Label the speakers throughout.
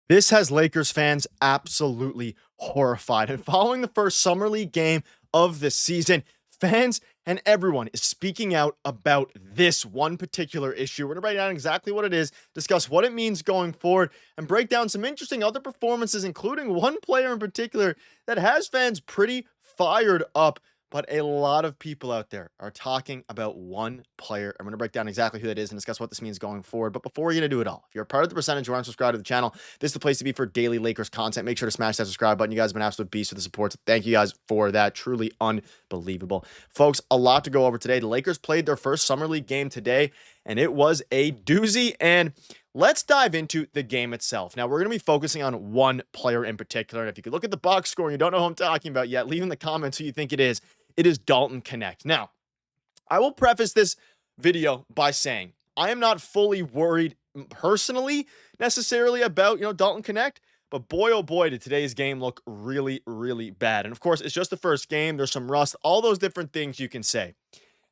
Speaker 1: This has Lakers fans absolutely horrified. And following the first Summer League game of the season, fans and everyone is speaking out about this one particular issue. We're going to break down exactly what it is, discuss what it means going forward, and break down some interesting other performances, including one player in particular that has fans pretty fired up. But a lot of people out there are talking about one player. I'm going to break down exactly who that is and discuss what this means going forward. But before we're going to do it all, if you're a part of the percentage who aren't subscribed to the channel, this is the place to be for daily Lakers content. Make sure to smash that subscribe button. You guys have been absolute beasts with the support. So thank you guys for that. Truly unbelievable. Folks, a lot to go over today. The Lakers played their first Summer League game today, and it was a doozy. And let's dive into the game itself. Now, we're going to be focusing on one player in particular. And if you could look at the box score and you don't know who I'm talking about yet, leave in the comments who you think it is. It is Dalton Knecht. Now, I will preface this video by saying I am not fully worried personally necessarily about, Dalton Knecht, but boy, oh boy, did today's game look really, really bad. And of course, it's just the first game. There's some rust, all those different things you can say.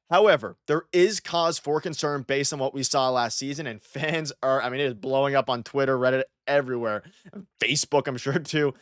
Speaker 1: However, there is cause for concern based on what we saw last season, and fans are, it is blowing up on Twitter, Reddit, everywhere, Facebook, I'm sure too.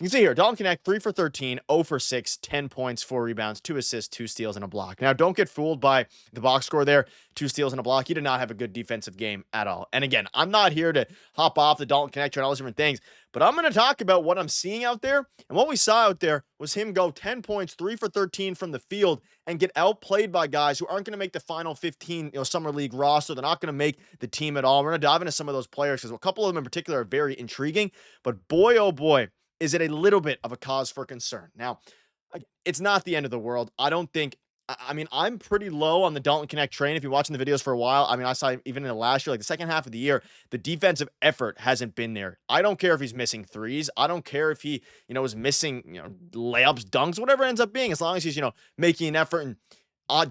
Speaker 1: You can see here, Dalton Knecht, 3 for 13, 0 for 6, 10 points, 4 rebounds, 2 assists, 2 steals, and a block. Now, don't get fooled by the box score there. 2 steals and a block. He did not have a good defensive game at all. And again, I'm not here to hop off the Dalton Knecht and all those different things, but I'm going to talk about what I'm seeing out there. And what we saw out there was him go 10 points, 3 for 13 from the field, and get outplayed by guys who aren't going to make the final 15, Summer League roster. They're not going to make the team at all. We're going to dive into some of those players because a couple of them in particular are very intriguing. But boy, oh boy, is it a little bit of a cause for concern. Now, it's not the end of the world. I don't think, I'm pretty low on the Dalton Knecht train. If you're watching the videos for a while, I saw even in the last year, like the second half of the year, the defensive effort hasn't been there. I don't care if he's missing threes. I don't care if he, is missing, layups, dunks, whatever it ends up being, as long as he's, making an effort and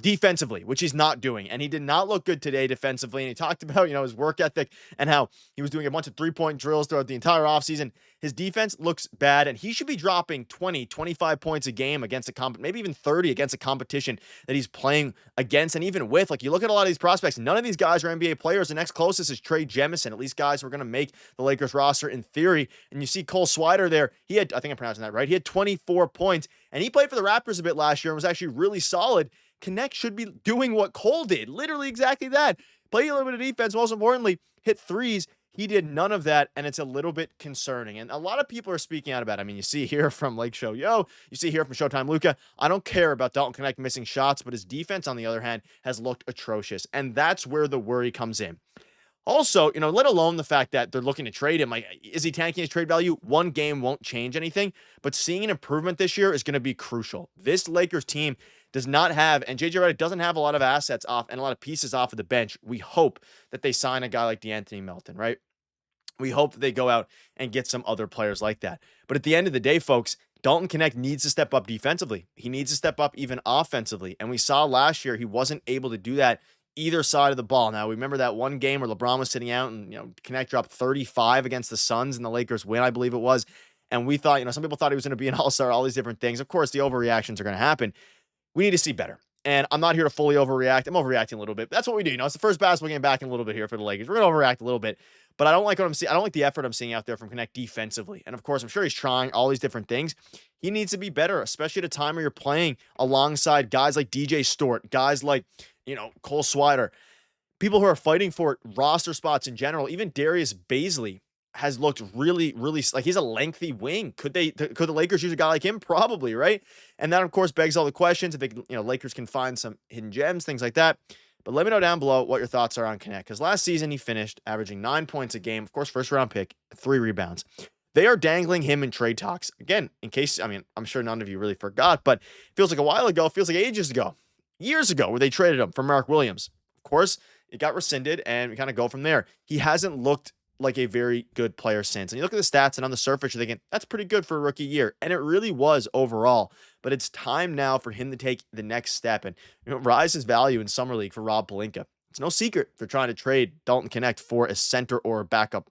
Speaker 1: defensively, which he's not doing. And he did not look good today defensively. And he talked about, his work ethic and how he was doing a bunch of 3-point drills throughout the entire offseason. His defense looks bad, and he should be dropping 20, 25 points a game against maybe even 30 against a competition that he's playing against and even with. Like, you look at a lot of these prospects, none of these guys are NBA players. The next closest is Trey Jemison, at least guys who are going to make the Lakers roster in theory. And you see Cole Swider there. He had, I think I'm pronouncing that right, he had 24 points, and he played for the Raptors a bit last year and was actually really solid. Knecht should be doing what Cole did, literally exactly that. Play a little bit of defense, most importantly, hit threes. He did none of that, and it's a little bit concerning. And a lot of people are speaking out about it. You see here from Lake Show Yo, you see here from Showtime Luka. I don't care about Dalton Knecht missing shots, but his defense, on the other hand, has looked atrocious. And that's where the worry comes in. Also, let alone the fact that they're looking to trade him. Like, is he tanking his trade value? One game won't change anything, but seeing an improvement this year is going to be crucial. This Lakers team does not have, and JJ Redick doesn't have a lot of assets off and a lot of pieces off of the bench. We hope that they sign a guy like DeAnthony Melton, right? We hope that they go out and get some other players like that. But at the end of the day, folks, Dalton Knecht needs to step up defensively. He needs to step up even offensively. And we saw last year he wasn't able to do that either side of the ball. Now, we remember that one game where LeBron was sitting out and, Knecht dropped 35 against the Suns and the Lakers win, I believe it was. And we thought, some people thought he was going to be an all-star, all these different things. Of course, the overreactions are going to happen. We need to see better. And I'm not here to fully overreact. I'm overreacting a little bit. That's what we do. It's the first basketball game back in a little bit here for the Lakers. We're going to overreact a little bit. But I don't like what I'm seeing. I don't like the effort I'm seeing out there from Knecht defensively. And of course, I'm sure he's trying all these different things. He needs to be better, especially at a time where you're playing alongside guys like DJ Stort, guys like, Cole Swider, people who are fighting for roster spots in general. Even Darius Bazley has looked really, really like he's a lengthy wing. Could the Lakers use a guy like him? Probably, right? And that, of course, begs all the questions. If they, Lakers can find some hidden gems, things like that. But let me know down below what your thoughts are on Knecht, because last season he finished averaging 9 points a game. Of course, first round pick, 3 rebounds. They are dangling him in trade talks. Again, in case, I'm sure none of you really forgot, but it feels like a while ago, feels like ages ago, years ago, where they traded him for Mark Williams. Of course, it got rescinded, and we kind of go from there. He hasn't looked like a very good player since. And you look at the stats, and on the surface, you're thinking, that's pretty good for a rookie year. And it really was overall. But it's time now for him to take the next step and rise his value in Summer League for Rob Pelinka. It's no secret they're trying to trade Dalton Knecht for a center or a backup,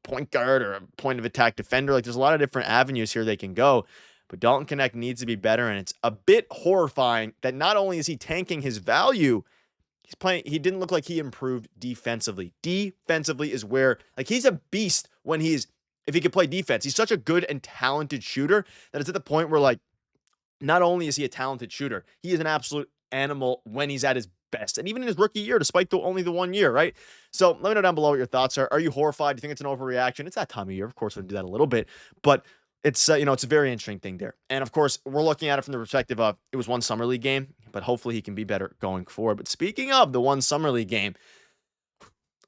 Speaker 1: point guard or a point of attack defender. Like, there's a lot of different avenues here they can go. But Dalton Knecht needs to be better, and it's a bit horrifying that not only is he tanking his value, he didn't look like he improved defensively. Defensively is where, he's a beast when he's if he could play defense. He's such a good and talented shooter that it's at the point where, like, not only is he a talented shooter, he is an absolute animal when he's at his best. And even in his rookie year, despite only the 1 year, right? So let me know down below what your thoughts are. Are you horrified? Do you think it's an overreaction? It's that time of year. Of course, we'll do that a little bit, but it's, it's a very interesting thing there. And of course, we're looking at it from the perspective of it was one summer league game, but hopefully he can be better going forward. But speaking of the one summer league game,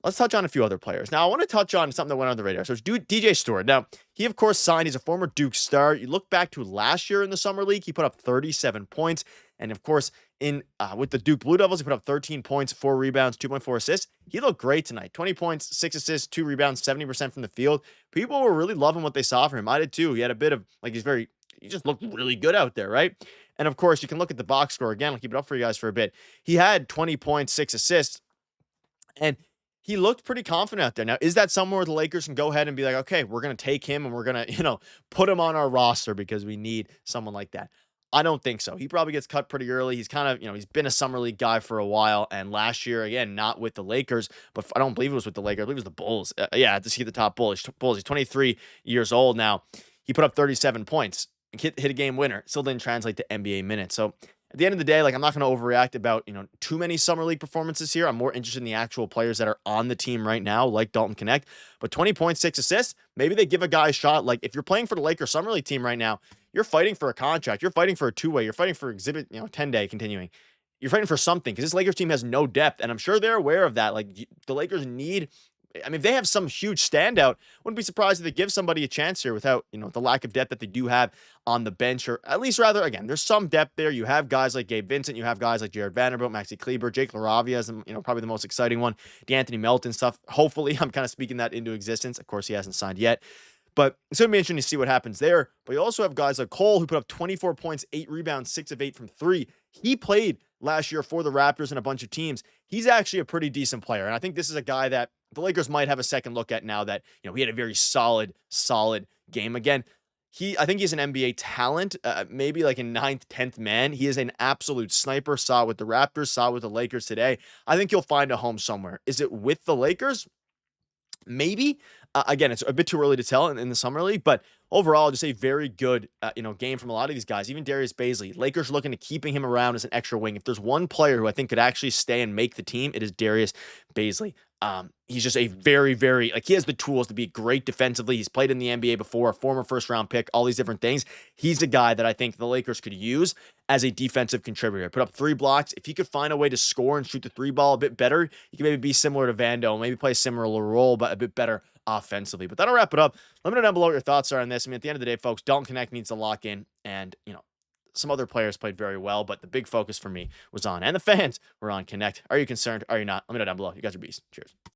Speaker 1: let's touch on a few other players. Now, I want to touch on something that went on the radar. So it's DJ Stewart. Now, he, of course, signed. He's a former Duke star. You look back to last year in the Summer League, he put up 37 points. And, of course, with the Duke Blue Devils, he put up 13 points, 4 rebounds, 2.4 assists. He looked great tonight. 20 points, 6 assists, 2 rebounds, 70% from the field. People were really loving what they saw from him. I did too. He had a bit of, like, he just looked really good out there, right? And, of course, you can look at the box score again. I'll keep it up for you guys for a bit. He had 20 points, 6 assists. And he looked pretty confident out there. Now, is that somewhere where the Lakers can go ahead and be like, okay, we're going to take him and we're going to, put him on our roster because we need someone like that? I don't think so. He probably gets cut pretty early. He's kind of, he's been a summer league guy for a while. And last year, again, not with the Lakers, but I don't believe it was with the Lakers. I believe it was the Bulls. To see the top Bulls. He's 23 years old now. He put up 37 points, hit a game winner. Still didn't translate to NBA minutes. So at the end of the day, like, I'm not going to overreact about, too many summer league performances here. I'm more interested in the actual players that are on the team right now, like Dalton Knecht. But 20 points, 6 assists, maybe they give a guy a shot. Like, if you're playing for the Lakers summer league team right now, you're fighting for a contract. You're fighting for a two-way. You're fighting for exhibit, 10-day continuing. You're fighting for something because this Lakers team has no depth, and I'm sure they're aware of that. Like, the Lakers need, if they have some huge standout, wouldn't be surprised if they give somebody a chance here without, the lack of depth that they do have on the bench, or at least rather, again, there's some depth there. You have guys like Gabe Vincent, you have guys like Jared Vanderbilt, Maxi Kleber, Jake LaRavia is, probably the most exciting one. DeAnthony Melton stuff. Hopefully, I'm kind of speaking that into existence. Of course, he hasn't signed yet. But it's going to be interesting to see what happens there. But you also have guys like Cole, who put up 24 points, 8 rebounds, 6 of 8 from 3. He played last year for the Raptors and a bunch of teams. He's actually a pretty decent player. And I think this is a guy that the Lakers might have a second look at now that, he had a very solid game. Again, I think he's an NBA talent, maybe like a 9th, 10th man. He is an absolute sniper. Saw it with the Raptors, saw it with the Lakers today. I think he'll find a home somewhere. Is it with the Lakers? Maybe. Again, it's a bit too early to tell in the summer league, but overall, just a very good, game from a lot of these guys. Even Darius Bazley, Lakers looking to keeping him around as an extra wing. If there's one player who I think could actually stay and make the team, it is Darius Bazley. He's just a very, very, he has the tools to be great defensively. He's played in the NBA before, a former first-round pick, all these different things. He's a guy that I think the Lakers could use as a defensive contributor. Put up 3 blocks. If he could find a way to score and shoot the 3-ball a bit better, he could maybe be similar to Vando, maybe play a similar role, but a bit better offensively. But that'll wrap it up. Let me know down below what your thoughts are on this. At the end of the day, folks, Dalton Knecht needs to lock in, and, some other players played very well, but the big focus for me was on, and the fans were on, Knecht. Are you concerned? Are you not? Let me know down below. You guys are beasts. Cheers.